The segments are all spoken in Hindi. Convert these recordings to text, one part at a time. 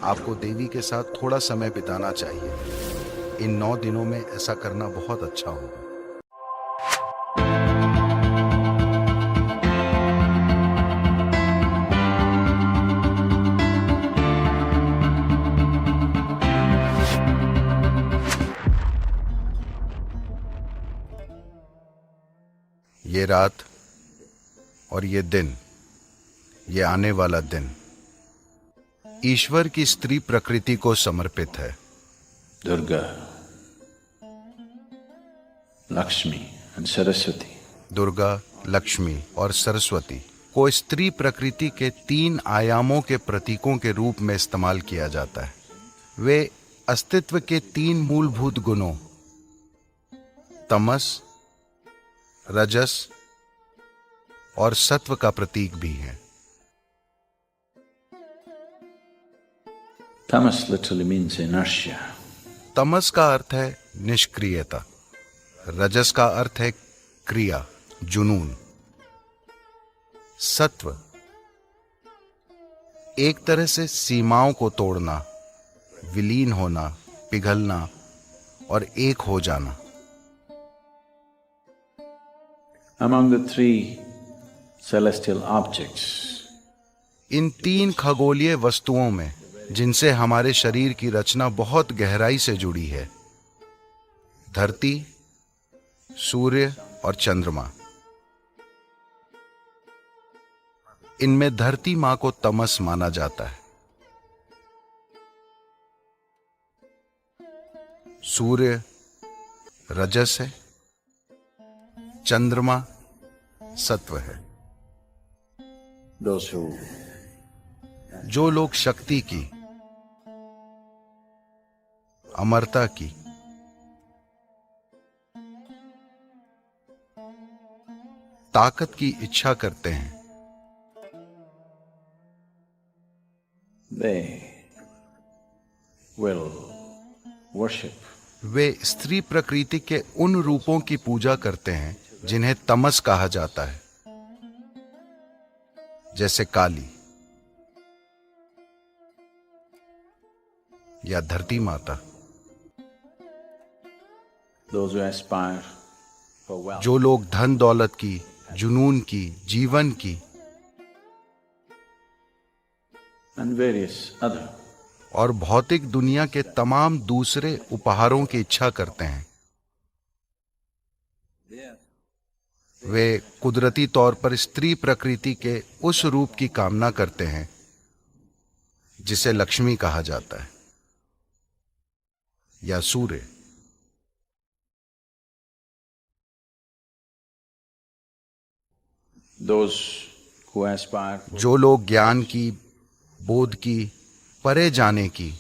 आपको देवी के साथ थोड़ा समय बिताना चाहिए। इन 9 दिनों में ऐसा करना बहुत अच्छा होगा। ये रात और ये दिन, ये आने वाला दिन ईश्वर की स्त्री प्रकृति को समर्पित है। दुर्गा, लक्ष्मी and सरस्वती। दुर्गा, लक्ष्मी और सरस्वती को स्त्री प्रकृति के 3 आयामों के प्रतीकों के रूप में इस्तेमाल किया जाता है। वे अस्तित्व के 3 मूलभूत गुणों तमस, रजस और सत्व का प्रतीक भी हैं। Tamas literally means inertia. तमस का अर्थ है निष्क्रियता, रजस का अर्थ है क्रिया, जुनून। सत्व एक तरह से सीमाओं को तोड़ना, विलीन होना, पिघलना और एक हो जाना। Among the 3 celestial objects, इन 3 खगोलीय वस्तुओं में जिनसे हमारे शरीर की रचना बहुत गहराई से जुड़ी है, धरती, सूर्य और चंद्रमा, इनमें धरती मां को तमस माना जाता है। सूर्य रजस है, चंद्रमा सत्व है। those who जो लोग शक्ति की, अमरता की, ताकत की इच्छा करते हैं, they will worship वे स्त्री प्रकृति के उन रूपों की पूजा करते हैं जिन्हें तमस कहा जाता है, जैसे काली या धरती माता। those who aspire for wealth, जो लोग धन दौलत की, जुनून की, जीवन की and various other और भौतिक दुनिया के तमाम दूसरे उपहारों की इच्छा करते हैं। वे कुदरती तौर पर स्त्री प्रकृति के उस रूप की कामना करते हैं जिसे लक्ष्मी कहा जाता है या सूर्य। those who aspire for जो लोग ज्ञान की, बोध की, परे जाने की,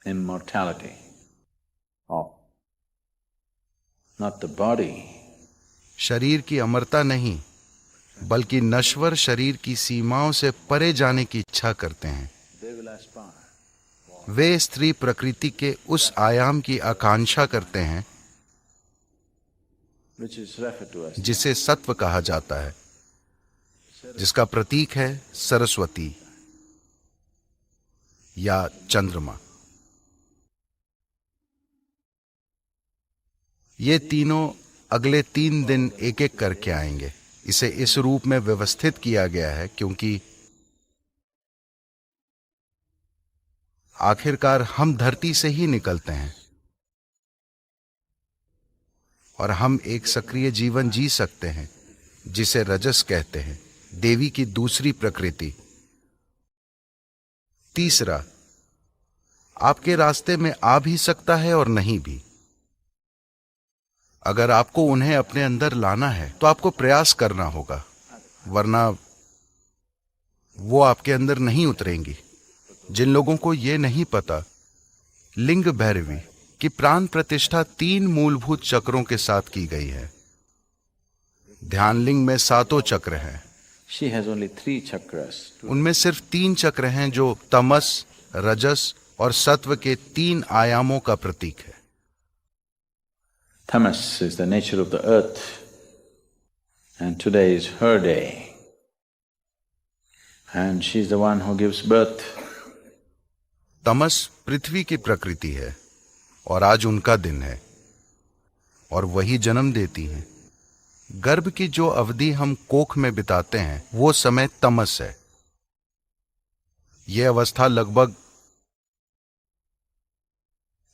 immortality of not the body शरीर की अमरता नहीं बल्कि नश्वर शरीर की सीमाओं से परे जाने की इच्छा करते हैं, they will aspire वे स्त्री प्रकृति के उस आयाम की आकांक्षा करते हैं which is referred to as जिसे सत्व कहा जाता है, जिसका प्रतीक है सरस्वती या चंद्रमा। ये तीनों अगले 3 दिन एक एक करके आएंगे। इसे इस रूप में व्यवस्थित किया गया है क्योंकि आखिरकार हम धरती से ही निकलते हैं और हम एक सक्रिय जीवन जी सकते हैं जिसे रजस कहते हैं, देवी की दूसरी प्रकृति। तीसरा, आपके रास्ते में आ भी सकता है और नहीं भी। अगर आपको उन्हें अपने अंदर लाना है तो आपको प्रयास करना होगा, वरना वो आपके अंदर नहीं उतरेंगी। जिन लोगों को ये नहीं पता, लिंग भैरवी की प्राण प्रतिष्ठा 3 मूलभूत चक्रों के साथ की गई है। ध्यान लिंग में 7 चक्र हैं। she has only 3 chakras उनमें सिर्फ 3 चक्र हैं जो तमस, रजस और सत्व के 3 आयामों का प्रतीक है। tamas is the nature of the earth and today is her day And she's the one who gives birth. तमस पृथ्वी की प्रकृति है और आज उनका दिन है और वही जन्म देती हैं। गर्भ की जो अवधि हम कोख में बिताते हैं वो समय तमस है। यह अवस्था लगभग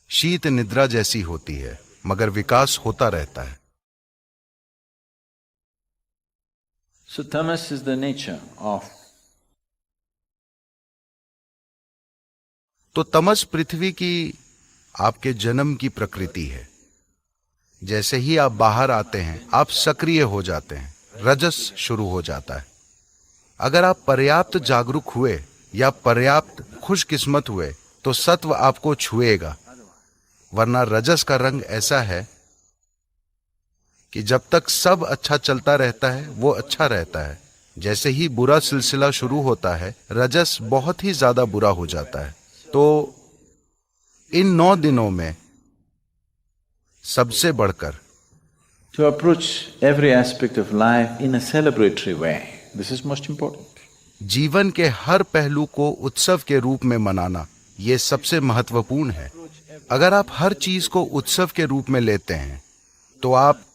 शीत निद्रा जैसी होती है, मगर विकास होता रहता है। So tamas is the nature of. तो तमस पृथ्वी की आपके जन्म की प्रकृति है। जैसे ही आप बाहर आते हैं आप सक्रिय हो जाते हैं, रजस शुरू हो जाता है। अगर आप पर्याप्त जागरूक हुए या पर्याप्त खुशकिस्मत हुए तो सत्व आपको छुएगा, वरना रजस का रंग ऐसा है कि जब तक सब अच्छा चलता रहता है वो अच्छा रहता है। जैसे ही बुरा सिलसिला शुरू होता है रजस बहुत ही ज्यादा बुरा हो जाता है। तो इन 9 दिनों में सबसे बढ़कर To approach every aspect of life in a celebratory way. This is most important. जीवन के हर पहलू को उत्सव के रूप में मनाना ये सबसे महत्वपूर्ण है। अगर आप हर चीज को उत्सव के रूप में लेते हैं तो आप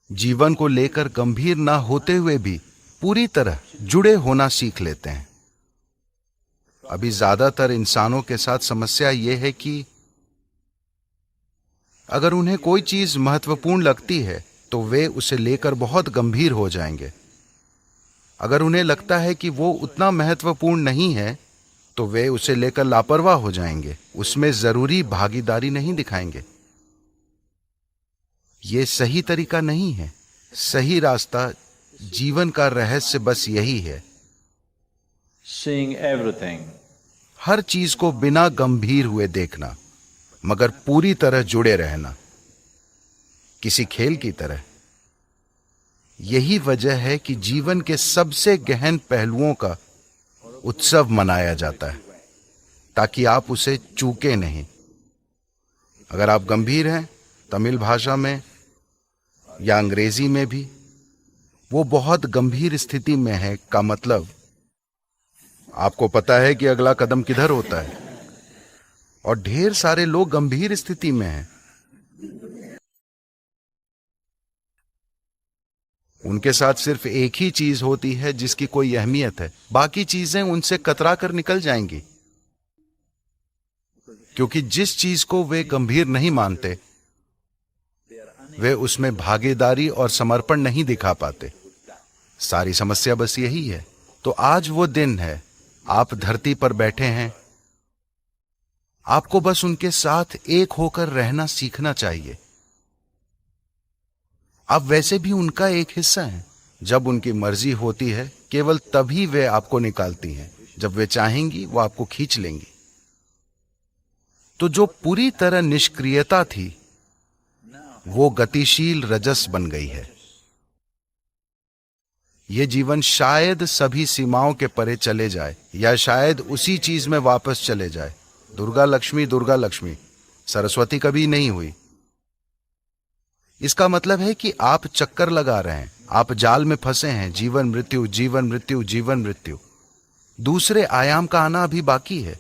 जीवन को लेकर गंभीर ना होते हुए भी पूरी तरह जुड़े होना सीख लेते हैं। अभी ज्यादातर इंसानों के साथ समस्या यह है कि अगर उन्हें कोई चीज महत्वपूर्ण लगती है तो वे उसे लेकर बहुत गंभीर हो जाएंगे। अगर उन्हें लगता है कि वो उतना महत्वपूर्ण नहीं है तो वे उसे लेकर लापरवाह हो जाएंगे, उसमें जरूरी भागीदारी नहीं दिखाएंगे। ये सही तरीका नहीं है। सही रास्ता, जीवन का रहस्य बस यही है, Seeing everything. हर चीज को बिना गंभीर हुए देखना, मगर पूरी तरह जुड़े रहना, किसी खेल की तरह। यही वजह है कि जीवन के सबसे गहन पहलुओं का उत्सव मनाया जाता है, ताकि आप उसे चूके नहीं। अगर आप गंभीर हैं, तमिल भाषा में या अंग्रेजी में भी, वो बहुत गंभीर स्थिति में है का मतलब आपको पता है कि अगला कदम किधर होता है। और ढेर सारे लोग गंभीर स्थिति में हैं। उनके साथ सिर्फ एक ही चीज होती है जिसकी कोई अहमियत है, बाकी चीजें उनसे कतरा कर निकल जाएंगी, क्योंकि जिस चीज को वे गंभीर नहीं मानते वे उसमें भागीदारी और समर्पण नहीं दिखा पाते। सारी समस्या बस यही है। तो आज वो दिन है, आप धरती पर बैठे हैं, आपको बस उनके साथ एक होकर रहना सीखना चाहिए। आप वैसे भी उनका एक हिस्सा हैं। जब उनकी मर्जी होती है केवल तभी वे आपको निकालती हैं, जब वे चाहेंगी वो आपको खींच लेंगी। तो जो पूरी तरह निष्क्रियता थी वो गतिशील रजस बन गई है। ये जीवन शायद सभी सीमाओं के परे चले जाए या शायद उसी चीज में वापस चले जाए। दुर्गा लक्ष्मी, सरस्वती कभी नहीं हुई। इसका मतलब है कि आप चक्कर लगा रहे हैं, आप जाल में फंसे हैं, जीवन मृत्यु जीवन मृत्यु जीवन मृत्यु। दूसरे आयाम का आना अभी बाकी है।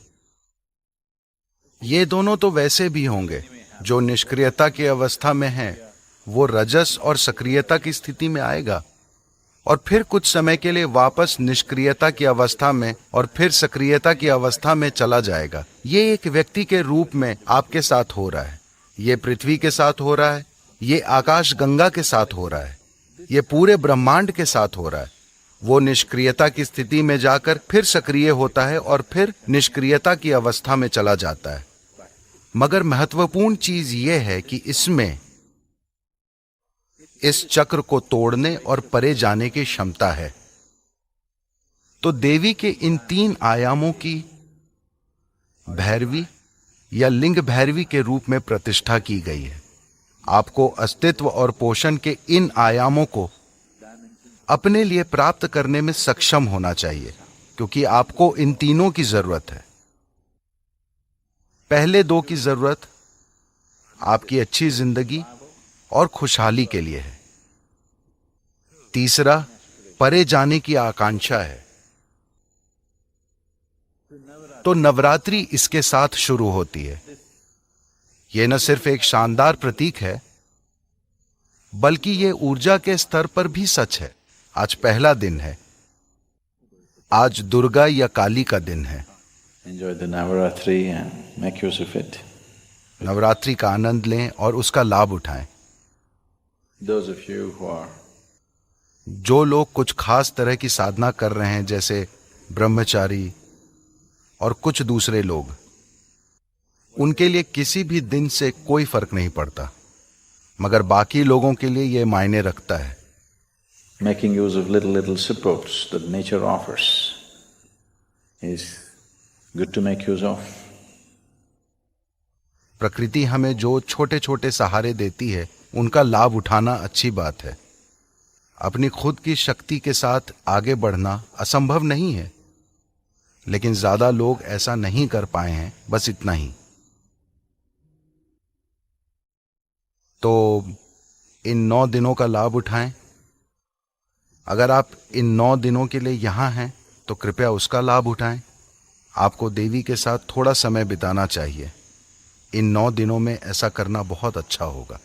ये दोनों तो वैसे भी होंगे। जो निष्क्रियता की अवस्था में है वो रजस और सक्रियता की स्थिति में आएगा और फिर कुछ समय के लिए वापस निष्क्रियता की अवस्था में और फिर सक्रियता की अवस्था में चला जाएगा। ये एक व्यक्ति के रूप में आपके साथ हो रहा है, ये पृथ्वी के साथ हो रहा है, ये आकाश गंगा के साथ हो रहा है, ये पूरे ब्रह्मांड के साथ हो रहा है। वो निष्क्रियता की स्थिति में जाकर फिर सक्रिय होता है और फिर निष्क्रियता की अवस्था में चला जाता है। मगर महत्वपूर्ण चीज यह है कि इसमें इस चक्र को तोड़ने और परे जाने की क्षमता है। तो देवी के इन 3 आयामों की भैरवी या लिंग भैरवी के रूप में प्रतिष्ठा की गई है। आपको अस्तित्व और पोषण के इन आयामों को अपने लिए प्राप्त करने में सक्षम होना चाहिए, क्योंकि आपको इन तीनों की जरूरत है। पहले 2 की जरूरत आपकी अच्छी जिंदगी और खुशहाली के लिए है। तीसरा परे जाने की आकांक्षा है। तो नवरात्रि इसके साथ शुरू होती है। यह न सिर्फ एक शानदार प्रतीक है, बल्कि ये ऊर्जा के स्तर पर भी सच है। आज पहला दिन है। आज दुर्गा या काली का दिन है। Enjoy the Navaratri and make use of it. Navratri का आनंद लें और उसका लाभ उठाएं। Those of you who are जो लोग कुछ खास तरह की साधना कर रहे हैं, जैसे ब्रह्मचारी और कुछ दूसरे लोग, उनके लिए किसी भी दिन से कोई फर्क नहीं पड़ता, मगर बाकी लोगों के लिए यह मायने रखता है। making use of little supports that nature offers is good to make use of. प्रकृति हमें जो छोटे छोटे सहारे देती है, उनका लाभ उठाना अच्छी बात है। अपनी खुद की शक्ति के साथ आगे बढ़ना असंभव नहीं है, लेकिन ज्यादा लोग ऐसा नहीं कर पाए हैं, बस इतना ही। तो इन 9 दिनों का लाभ उठाएं। अगर आप इन 9 दिनों के लिए यहां हैं, तो कृपया उसका लाभ उठाएं। आपको देवी के साथ थोड़ा समय बिताना चाहिए। इन 9 दिनों में ऐसा करना बहुत अच्छा होगा।